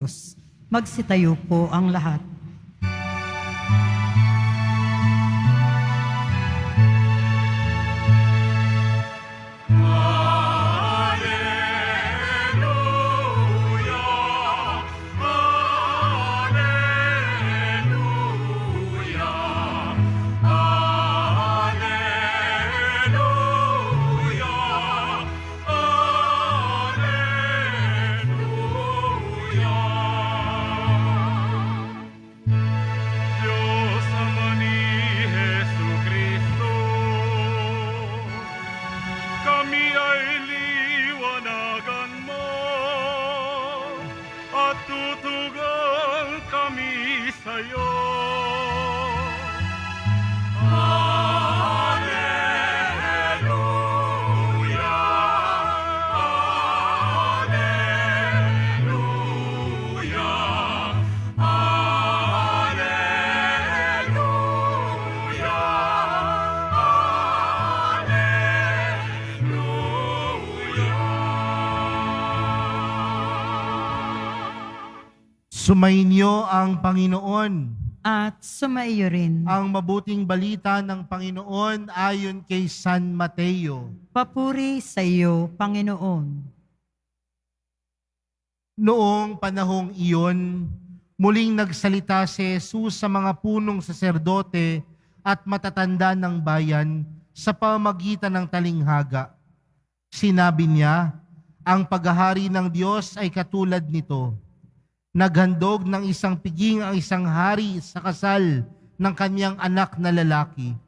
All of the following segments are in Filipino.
Diyos. Magsitayo po ang lahat. Diyos Ama ni Jesucristo, kami ay liwanagan mo at tutugan kami sa'yo. Alleluia, Alleluia, Alleluia, Alleluia. Sumainyo ang Panginoon. At sumaiyo rin. Ang mabuting balita ng Panginoon ayon kay San Mateo. Papuri sa iyo, Panginoon. Noong panahong iyon, muling nagsalita si Jesus sa mga punong saserdote at matatanda ng bayan sa pamamagitan ng talinghaga. Sinabi niya, ang paghahari ng Diyos ay katulad nito. Naghandog ng isang piging ang isang hari sa kasal ng kanyang anak na lalaki.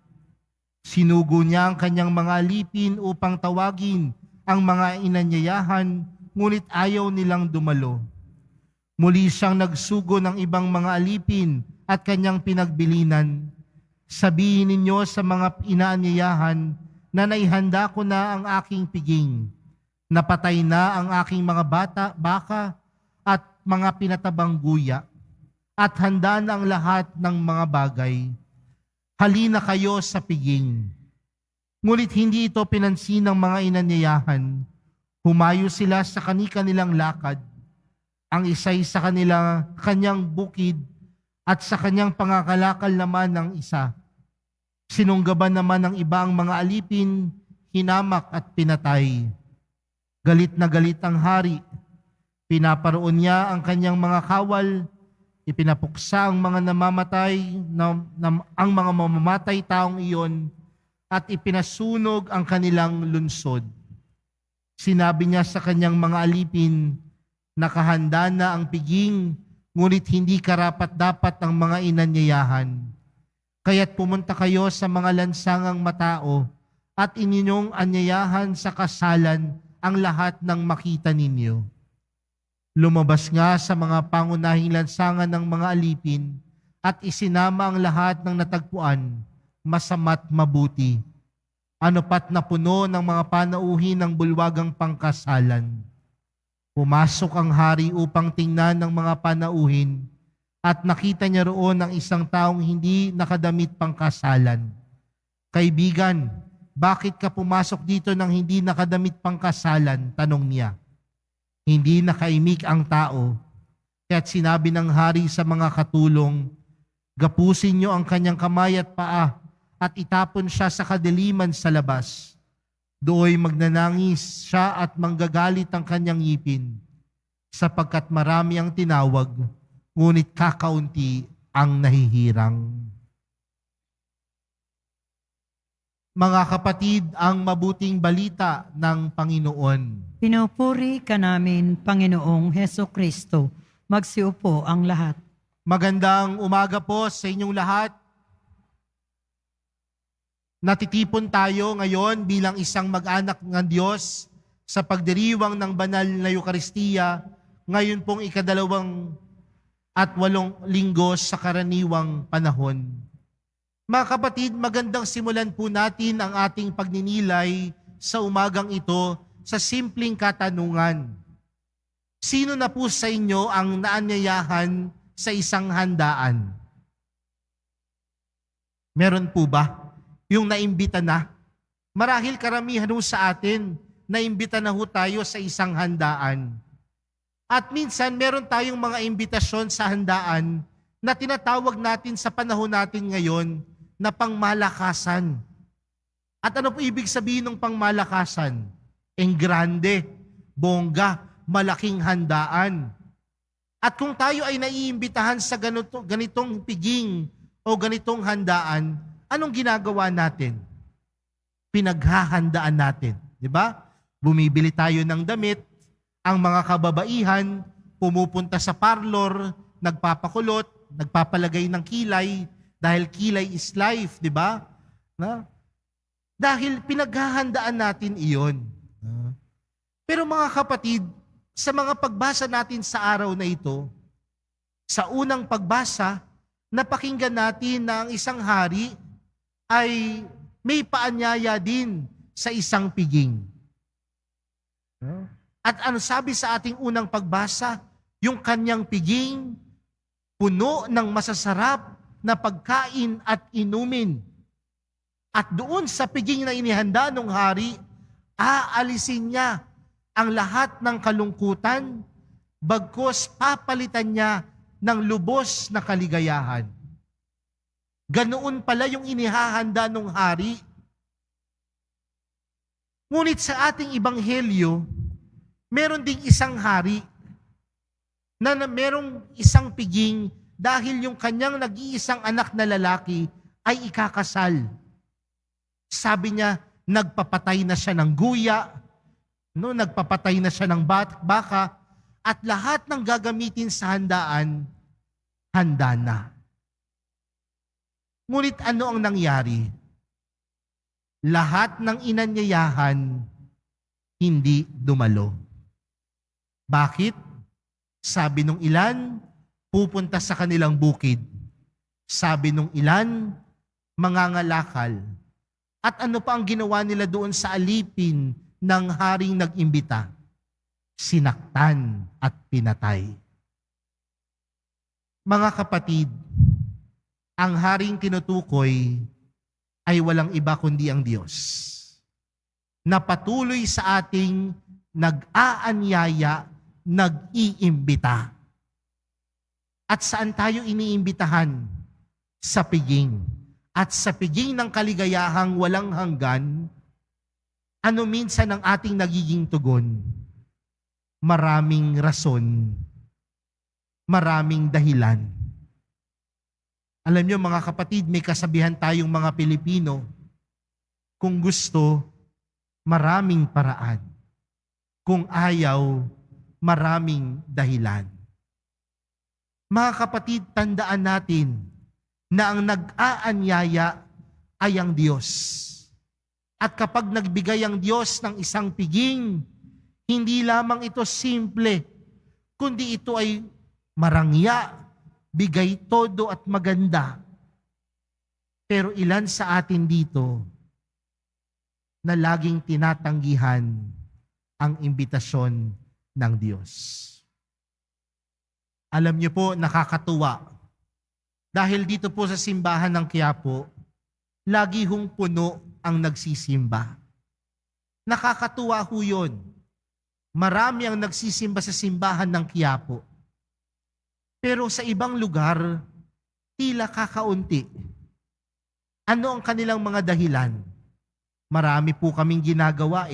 Sinugo niya ang kanyang mga alipin upang tawagin ang mga inanyayahan, ngunit ayaw nilang dumalo. Muli siyang nagsugo ng ibang mga alipin at kanyang pinagbilinan. Sabihin ninyo sa mga inaanyayahan na naihanda ko na ang aking piging. Napatay na ang aking mga baka at mga pinatabang guya, at handa na ang lahat ng mga bagay. Halina kayo sa piging. Ngunit hindi ito pinansin ng mga inanyayahan. Humayo sila sa kani-kanilang lakad. Ang isa'y sa kanyang bukid at sa kanyang pangakalakal naman ng isa. Sinunggaban naman ng iba ang mga alipin, hinamak at pinatay. Galit na galit ang hari. Pinaparoon niya ang kanyang mga kawal, ipinapuksa ang mga ang mga mamamatay taong iyon, at ipinasunog ang kanilang lunsod. Sinabi niya sa kanyang mga alipin, nakahanda na ang piging, ngunit hindi karapat-dapat ang mga inanyayahan. Kaya't pumunta kayo sa mga lansangang matao, at ininyong anyayahan sa kasalan ang lahat ng makita ninyo. Lumabas nga sa mga pangunahing lansangan ng mga alipin at isinama ang lahat ng natagpuan, masama't mabuti. Ano pat na puno ng mga panauhin ng bulwagang pangkasalan. Pumasok ang hari upang tingnan ng mga panauhin at nakita niya roon ang isang taong hindi nakadamit pangkasalan. Kaibigan, bakit ka pumasok dito ng hindi nakadamit pangkasalan? Tanong niya. Hindi nakaimik ang tao, kaya't sinabi ng hari sa mga katulong, gapusin niyo ang kanyang kamay at paa at itapon siya sa kadiliman sa labas. Dooy magnanangis siya at manggagalit ang kanyang ngipin, sapagkat marami ang tinawag, ngunit kakaunti ang nahihirang. Mga kapatid, ang mabuting balita ng Panginoon. Pinupuri ka namin, Panginoong Heso Kristo. Magsiupo ang lahat. Magandang umaga po sa inyong lahat. Natitipon tayo ngayon bilang isang mag-anak ng Diyos sa pagdiriwang ng banal na Eukaristiya, ngayon pong 28 linggo sa karaniwang panahon. Mga kapatid, magandang simulan po natin ang ating pagninilay sa umagang ito sa simpleng katanungan. Sino na po sa inyo ang naanyayahan sa isang handaan? Meron po ba? Yung naimbita na? Marahil karamihan sa atin, naimbita na tayo sa isang handaan. At minsan, meron tayong mga imbitasyon sa handaan na tinatawag natin sa panahon natin ngayon na pangmalakasan. At ano po ibig sabihin ng pangmalakasan? Grande, bongga, malaking handaan. At kung tayo ay naiimbitahan sa ganitong piging o ganitong handaan, anong ginagawa natin? Pinaghahandaan natin. Di ba? Bumibili tayo ng damit, ang mga kababaihan pumupunta sa parlor, nagpapakulot, nagpapalagay ng kilay, dahil kilay is life, di ba? Dahil pinaghahandaan natin iyon. Pero mga kapatid, sa mga pagbasa natin sa araw na ito, sa unang pagbasa, napakinggan natin na ang isang hari ay may paanyaya din sa isang piging. At ano sabi sa ating unang pagbasa? Yung kanyang piging, puno ng masasarap na pagkain at inumin. At doon sa piging na inihanda ng hari, aalisin niya ang lahat ng kalungkutan, bagkus papalitan niya ng lubos na kaligayahan. Ganoon pala yung inihahanda ng hari. Ngunit sa ating ibanghelyo, meron ding isang hari na merong isang piging dahil yung kanyang nag-iisang anak na lalaki ay ikakasal. Sabi niya, nagpapatay na siya ng guya, nagpapatay na siya ng baka, at lahat ng gagamitin sa handaan, handa na. Ngunit ano ang nangyari? Lahat ng inanyayahan, hindi dumalo. Bakit? Sabi nung ilan, pupunta sa kanilang bukid. Sabi nung ilan, mangangalakal. At ano pa ang ginawa nila doon sa alipin ng haring nag-imbita? Sinaktan at pinatay. Mga kapatid, ang haring tinutukoy ay walang iba kundi ang Diyos, na patuloy sa ating nag-aanyaya, nag-iimbita. At saan tayo iniimbitahan? Sa piging. At sa piging ng kaligayahang walang hanggan, ano minsan ang ating nagiging tugon? Maraming rason, maraming dahilan. Alam niyo mga kapatid, may kasabihan tayong mga Pilipino, kung gusto, maraming paraan. Kung ayaw, maraming dahilan. Mga kapatid, tandaan natin na ang nag-aanyaya ay ang Diyos. At kapag nagbigay ang Diyos ng isang piging, hindi lamang ito simple, kundi ito ay marangya, bigay todo at maganda. Pero ilan sa atin dito na laging tinatanggihan ang imbitasyon ng Diyos. Alam niyo po, nakakatuwa. Dahil dito po sa simbahan ng Quiapo, lagi hong puno ang nagsisimba. Nakakatuwa ho yun. Marami ang nagsisimba sa simbahan ng Quiapo. Pero sa ibang lugar, tila kakaunti. Ano ang kanilang mga dahilan? Marami po kaming ginagawa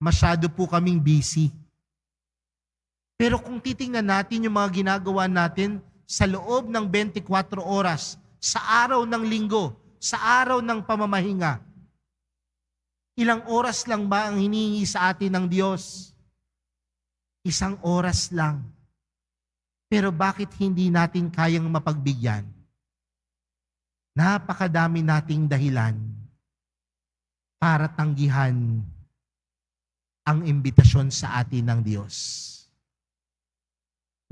Masyado po kaming busy. Pero kung titingnan natin yung mga ginagawa natin sa loob ng 24 oras, sa araw ng linggo, sa araw ng pamamahinga, ilang oras lang ba ang hinihingi sa atin ng Diyos? 1 oras lang. Pero bakit hindi natin kayang mapagbigyan? Napakadami nating dahilan para tanggihan ang imbitasyon sa atin ng Diyos.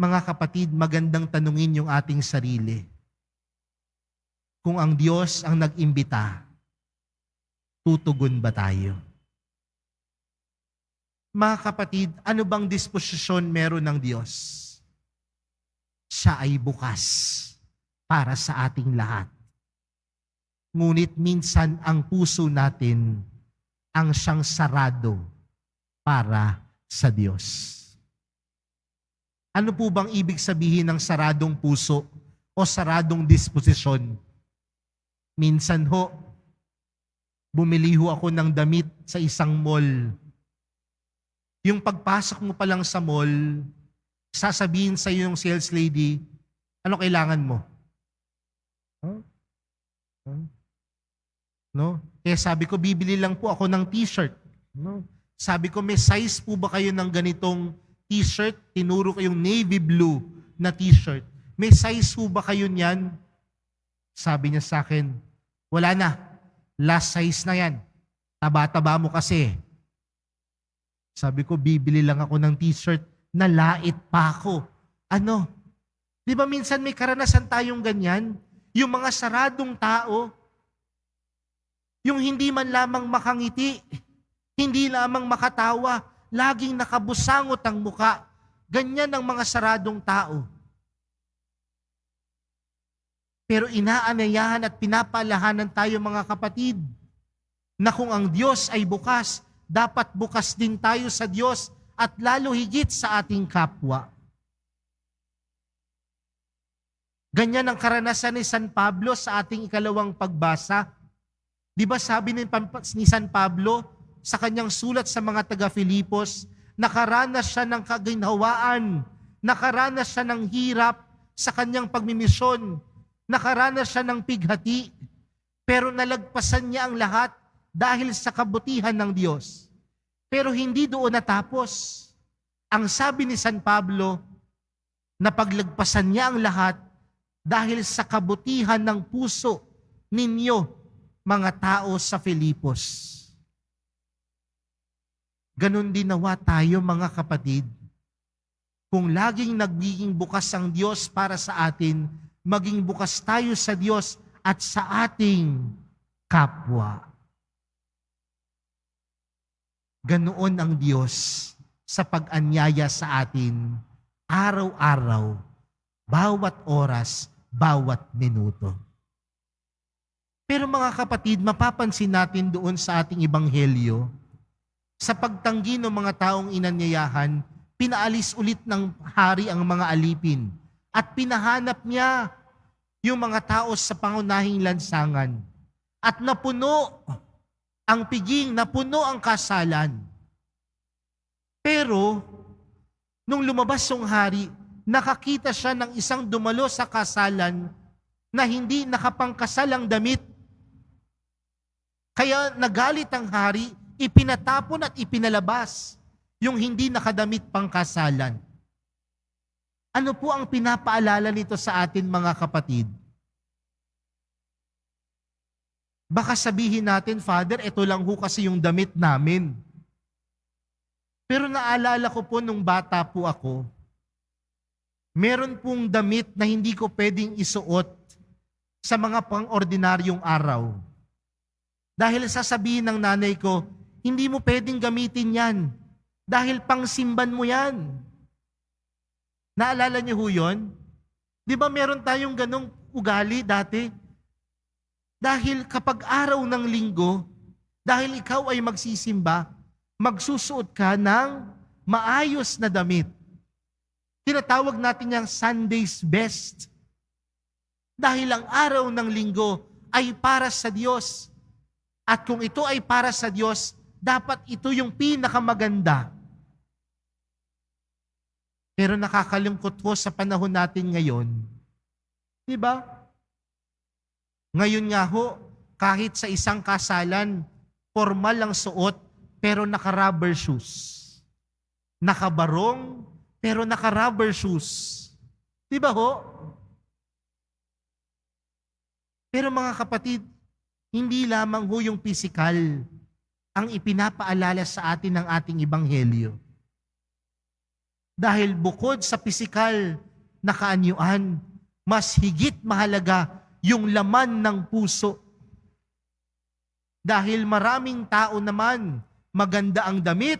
Mga kapatid, magandang tanungin yung ating sarili. Kung ang Diyos ang nag-imbita, tutugon ba tayo? Mga kapatid, ano bang disposisyon meron ng Diyos? Siya ay bukas para sa ating lahat. Ngunit minsan ang puso natin ang siyang sarado para sa Diyos. Ano po bang ibig sabihin ng saradong puso o saradong disposisyon? Minsan ho, bumili ho ako ng damit sa isang mall. Yung pagpasok mo pa lang sa mall, sasabihin sa iyo yung sales lady, ano kailangan mo? Huh? Huh? No? Kaya sabi ko, bibili lang po ako ng t-shirt. No? Sabi ko, may size po ba kayo ng ganitong t-shirt? Tinuro ko yung navy blue na t-shirt. May size po ba kayo niyan? Sabi niya sa akin, wala na. Last size na yan. Taba-taba mo kasi. Sabi ko, bibili lang ako ng t-shirt na lait pa ako. Ano? Di ba minsan may karanasan tayong ganyan? Yung mga saradong tao, yung hindi man lamang makangiti, hindi lamang makatawa, laging nakabusangot ang muka. Ganyan ang mga saradong tao. Pero inaanayahan at pinapalahanan tayo mga kapatid, na kung ang Diyos ay bukas, dapat bukas din tayo sa Diyos at lalo higit sa ating kapwa. Ganyan ang karanasan ni San Pablo sa ating ikalawang pagbasa. Di ba sabi ni San Pablo sa kanyang sulat sa mga taga-Filipos, nakaranas siya ng kaginhawaan, nakaranas siya ng hirap sa kanyang pagmimisyon, nakaranas siya ng pighati, pero nalagpasan niya ang lahat dahil sa kabutihan ng Diyos. Pero hindi doon natapos. Ang sabi ni San Pablo, na paglagpasan niya ang lahat dahil sa kabutihan ng puso ninyo, mga tao sa Filipos. Ganon din nawa tayo mga kapatid. Kung laging nagiging bukas ang Diyos para sa atin, maging bukas tayo sa Diyos at sa ating kapwa. Ganoon ang Diyos sa pag-anyaya sa atin, araw-araw, bawat oras, bawat minuto. Pero mga kapatid, mapapansin natin doon sa ating ebanghelyo, sa pagtanggi ng mga taong inanyayahan, pinaalis ulit ng hari ang mga alipin at pinahanap niya yung mga tao sa pangunahing lansangan. At napuno ang piging, napuno ang kasalan. Pero, nung lumabas yung hari, nakakita siya ng isang dumalo sa kasalan na hindi nakapangkasal ang damit. Kaya nagalit ang hari, ipinatapon at ipinalabas yung hindi nakadamit pangkasalan. Ano po ang pinapaalala nito sa atin mga kapatid? Baka sabihin natin, Father, ito lang ho kasi yung damit namin. Pero naalala ko po nung bata po ako, meron pong damit na hindi ko pwedeng isuot sa mga pang-ordinaryong araw. Dahil sasabihin ng nanay ko, hindi mo pwedeng gamitin yan. Dahil pangsimban mo yan. Naalala niyo ho yun? Di ba meron tayong ganong ugali dati? Dahil kapag araw ng linggo, dahil ikaw ay magsisimba, magsusuot ka ng maayos na damit. Tinatawag natin yung Sunday's best. Dahil ang araw ng linggo ay para sa Diyos. At kung ito ay para sa Diyos, dapat ito yung pinakamaganda. Pero nakakalungkot ko sa panahon natin ngayon. Di ba? Ngayon nga ho, kahit sa isang kasalan, formal ang suot, pero naka-rubber shoes. Nakabarong, pero naka-rubber shoes. Di ba ho? Pero mga kapatid, hindi lamang ho yung physical ang ipinapaalala sa atin ng ating ebanghelyo. Dahil bukod sa physical na kaanyuan, mas higit mahalaga yung laman ng puso. Dahil maraming tao naman, maganda ang damit,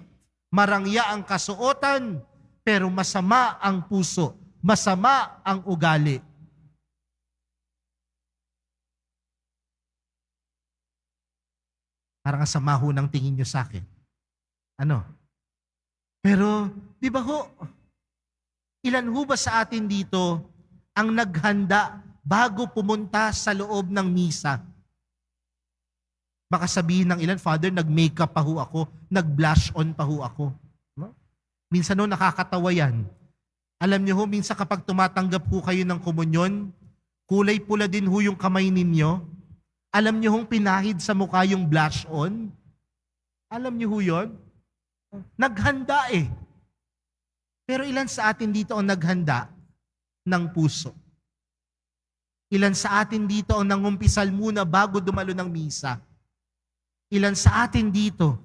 marangya ang kasuotan, pero masama ang puso, masama ang ugali. Parang sama ho ng tingin nyo sa akin. Ano? Pero, di ba ho? Ilan ho ba sa atin dito ang naghanda bago pumunta sa loob ng misa? Baka sabihin ng ilan, Father, nag-makeup pa ho ako, nag-blush on pa ho ako. No? Minsan ho, nakakatawa yan. Alam niyo ho, minsan kapag tumatanggap ho kayo ng komunyon, kulay pula din ho yung kamay ninyo. Alam niyo hong pinahid sa mukha yung blush on? Alam niyo ho yun? Naghanda eh. Pero ilan sa atin dito ang naghanda ng puso? Ilan sa atin dito ang nangumpisal muna bago dumalo ng misa? Ilan sa atin dito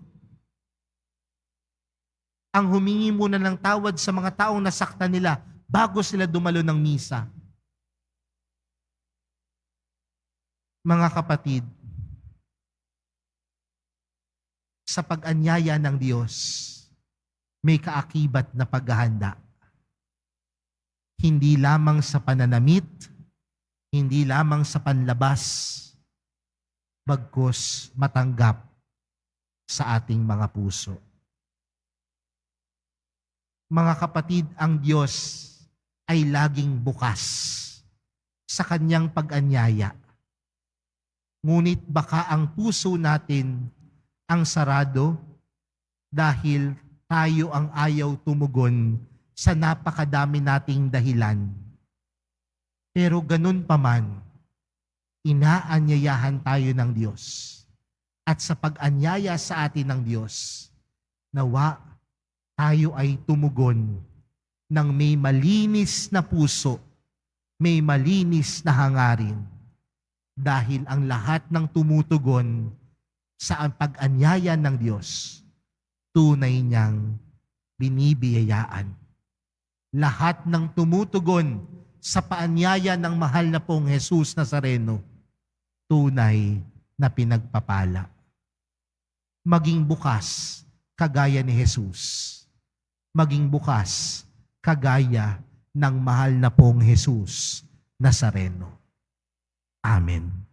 ang humingi muna ng tawad sa mga taong nasaktan nila bago sila dumalo ng misa? Mga kapatid, sa pag-anyaya ng Diyos, may kaakibat na paghahanda. Hindi lamang sa pananamit, hindi lamang sa panlabas, bagkus matanggap sa ating mga puso. Mga kapatid, ang Diyos ay laging bukas sa kanyang pag-anyaya. Ngunit baka ang puso natin ang sarado dahil tayo ang ayaw tumugon sa napakadami nating dahilan. Pero ganun pa man, inaanyayahan tayo ng Diyos. At sa pag-anyaya sa atin ng Diyos, nawa tayo ay tumugon ng may malinis na puso, may malinis na hangarin. Dahil ang lahat ng tumutugon sa pag-anyaya ng Diyos, tunay niyang binibiyayaan. Lahat ng tumutugon sa paanyaya ng mahal na pong Jesus Nazareno, tunay na pinagpapala. Maging bukas kagaya ni Jesus. Maging bukas kagaya ng mahal na pong Jesus Nazareno. Amen.